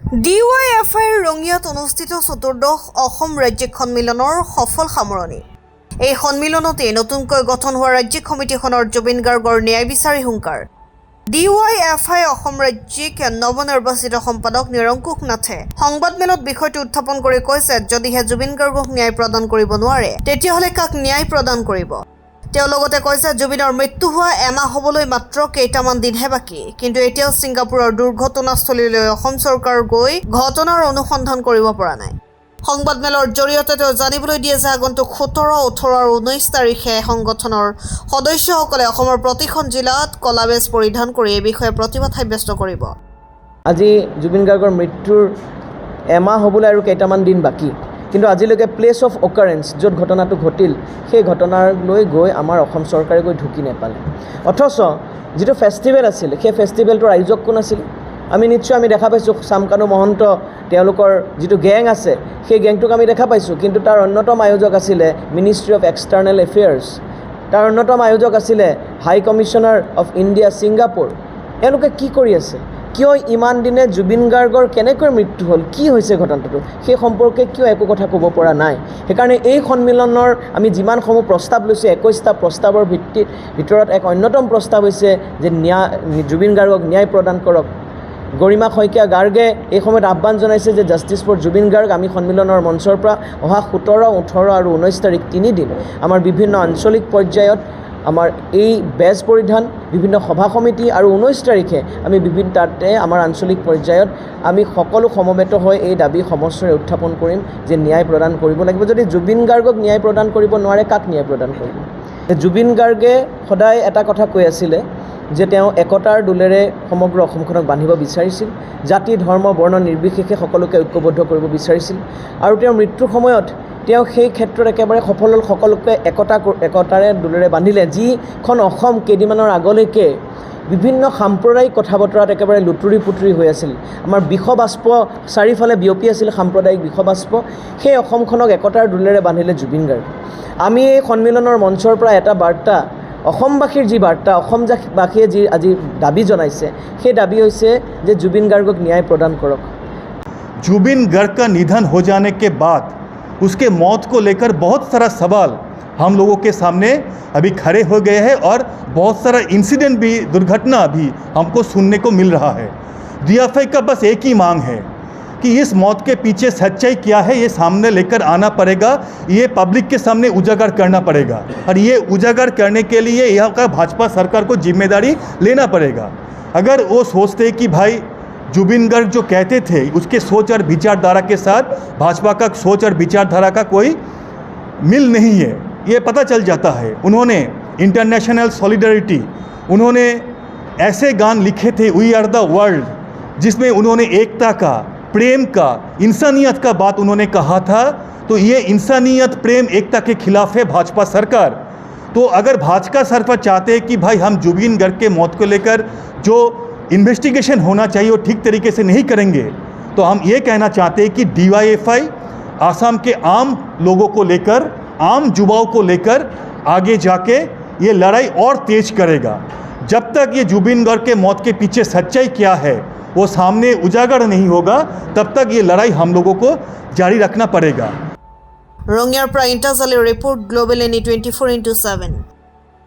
DYFIৰ ৰঙিয়াত অনুষ্ঠিত চতুৰ্দশ অসম ৰাজ্যিক সন্মিলনৰ সফল সামৰণি। এই সন্মিলনতে নতুনকৈ গঠন হোৱা ৰাজ্যিক সমিতিখনৰ জুবিন গাৰ্গৰ ন্যায় বিচাৰি হুংকাৰ। DYFI অসম ৰাজ্যিক নৱনিৰ্বাচিত সম্পাদক নিৰংকুশ নাথে সংবাদমেলত বিষয়টো উত্থাপন কৰি কৈছে, যদিহে জুবিন গাৰ্গক ন্যায় প্ৰদান কৰিব নোৱাৰে তেতিয়াহ'লে কাক ন্যায় প্ৰদান কৰিব। তেওঁ লগতে কৈছে, জুবিনৰ মৃত্যু হোৱা এমাহ হ'বলৈ মাত্ৰ কেইটামান দিনহে বাকী, কিন্তু এতিয়াও ছিংগাপুৰৰ দুৰ্ঘটনাস্থলীলৈ অসম চৰকাৰ গৈ ঘটনাৰ অনুসন্ধান কৰিব পৰা নাই। সংবাদমেলৰ জৰিয়তে তেওঁ জানিবলৈ দিয়ে যে আগন্তুক 17, 18 আৰু 19 তাৰিখে সংগঠনৰ সদস্যসকলে অসমৰ প্ৰতিখন জিলাত কলা বেজ পৰিধান কৰি এই বিষয়ে প্ৰতিবাদ সাব্যস্ত কৰিব। আজি জুবিন গাৰ্গৰ মৃত্যুৰ এমাহ হ'বলৈ আৰু কেইটামান দিন বাকী, কিন্তু আজিলৈকে প্লেচ অফ অকাৰেঞ্চ য'ত ঘটনাটো ঘটিল সেই ঘটনালৈ গৈ আমাৰ অসম চৰকাৰে গৈ ঢুকি নাপালে। অথচ যিটো ফেষ্টিভেল আছিল সেই ফেষ্টিভেলটোৰ আয়োজক কোন আছিল? আমি দেখা পাইছোঁ চামকানু মহন্ত, তেওঁলোকৰ যিটো গেং আছে সেই গেংটোক আমি দেখা পাইছোঁ, কিন্তু তাৰ অন্যতম আয়োজক আছিলে মিনিষ্ট্ৰী অফ এক্সটাৰ্নেল এফেয়াৰ্ছ, তাৰ অন্যতম আয়োজক আছিলে হাই কমিশ্যনাৰ অফ ইণ্ডিয়া ছিংগাপুৰ। এওঁলোকে কি কৰি আছে? কিয় ইমান দিনে জুবিন গাৰ্গৰ কেনেকৈ মৃত্যু হ'ল, কি হৈছে ঘটনাটো, সেই সম্পৰ্কে কিয় একো কথা ক'ব পৰা নাই? সেইকাৰণে এই সন্মিলনৰ আমি যিমানসমূহ প্ৰস্তাৱ লৈছোঁ, 21টা প্ৰস্তাৱৰ ভিতৰত এক অন্যতম প্ৰস্তাৱ হৈছে যে জুবিন গাৰ্গক ন্যায় প্ৰদান কৰক। গৰিমা শইকীয়া গাৰ্গে এই সময়ত আহ্বান জনাইছে যে জাষ্টিছ ফৰ জুবিন গাৰ্গ। আমি সন্মিলনৰ মঞ্চৰ পৰা অহা 17, 18 আৰু 19 তাৰিখ 3 দিন আমাৰ বিভিন্ন আঞ্চলিক পৰ্যায়ত আমাৰ এই বেজ পৰিধান, বিভিন্ন সভা সমিতি আৰু 19 তাৰিখে আমি তাতে আমাৰ আঞ্চলিক পৰ্যায়ত আমি সকলো সমবেত হৈ এই দাবী সমস্যাৰে উত্থাপন কৰিম যে ন্যায় প্ৰদান কৰিব লাগিব। যদি জুবিন গাৰ্গক ন্যায় প্ৰদান কৰিব নোৱাৰে, কাক ন্যায় প্ৰদান কৰিব? জুবিন গাৰ্গে সদায় এটা কথা কৈ আছিলে যে তেওঁ একতাৰ দোলেৰে সমগ্ৰ অসমখনক বান্ধিব বিচাৰিছিল, জাতি ধৰ্ম বৰ্ণ নিৰ্বিশেষে সকলোকে ঐক্যবদ্ধ কৰিব বিচাৰিছিল, আৰু তেওঁৰ মৃত্যুৰ সময়ত তেওঁ সেই ক্ষেত্ৰত একেবাৰে সফল হ'ল। সকলোকে একতাৰে দোলেৰে বান্ধিলে। যিখন অসম কেইদিনমানৰ আগলৈকে বিভিন্ন সাম্প্ৰদায়িক কথা বতৰাত একেবাৰে লুতুৰি পুতুৰি হৈ আছিল, আমাৰ বিষবাষ্প চাৰিওফালে বিয়পি আছিল, সাম্প্ৰদায়িক বিষবাষ্প, সেই অসমখনক একতাৰ দোলেৰে বান্ধিলে জুবিন গাৰ্গ। আমি এই সন্মিলনৰ মঞ্চৰ পৰা এটা বাৰ্তা, অসমবাসীৰ যি বাৰ্তা, অসমবাসীয়ে যি আজি দাবী জনাইছে সেই দাবী হৈছে যে জুবিন গাৰ্গক ন্যায় প্ৰদান কৰক। जुबिन गर्ग का निधन हो जाने के बाद उसके मौत को लेकर बहुत सारा सवाल हम लोगों के सामने अभी खड़े हो गए हैं और बहुत सारा इंसिडेंट भी, दुर्घटना भी हमको सुनने को मिल रहा है। DYFI का बस एक ही मांग है कि इस मौत के पीछे सच्चाई क्या है ये सामने लेकर आना पड़ेगा, ये पब्लिक के सामने उजागर करना पड़ेगा, और ये उजागर करने के लिए यहाँ का भाजपा सरकार को जिम्मेदारी लेना पड़ेगा। अगर वो सोचते कि भाई जुबिन गर्ग जो कहते थे उसके सोच और विचारधारा के साथ भाजपा का सोच और विचारधारा का कोई मिल नहीं है, ये पता चल जाता है। उन्होंने इंटरनेशनल सॉलिडरिटी, उन्होंने ऐसे गान लिखे थे वी आर द वर्ल्ड, जिसमें उन्होंने एकता का, प्रेम का, इंसानियत का बात उन्होंने कहा था। तो ये इंसानियत, प्रेम, एकता के खिलाफ है भाजपा सरकार। तो अगर भाजपा सरकार चाहते हैं कि भाई हम जुबिन गर्ग के मौत को लेकर जो इन्वेस्टिगेशन होना चाहिए वो ठीक तरीके से नहीं करेंगे, तो हम ये कहना चाहते हैं कि DYFI आसाम के आम लोगों को लेकर, आम युवाओं को लेकर आगे जाके ये लड़ाई और तेज करेगा। जब तक ये जुबिन गर्ग के मौत के पीछे सच्चाई क्या है वो सामने उजागर नहीं होगा, तब तक ये लड़ाई हम लोगों को जारी रखना पड़ेगा। रंगियार प्राइंटाजाली रिपोर्ट ग्लोबल NE 24/7।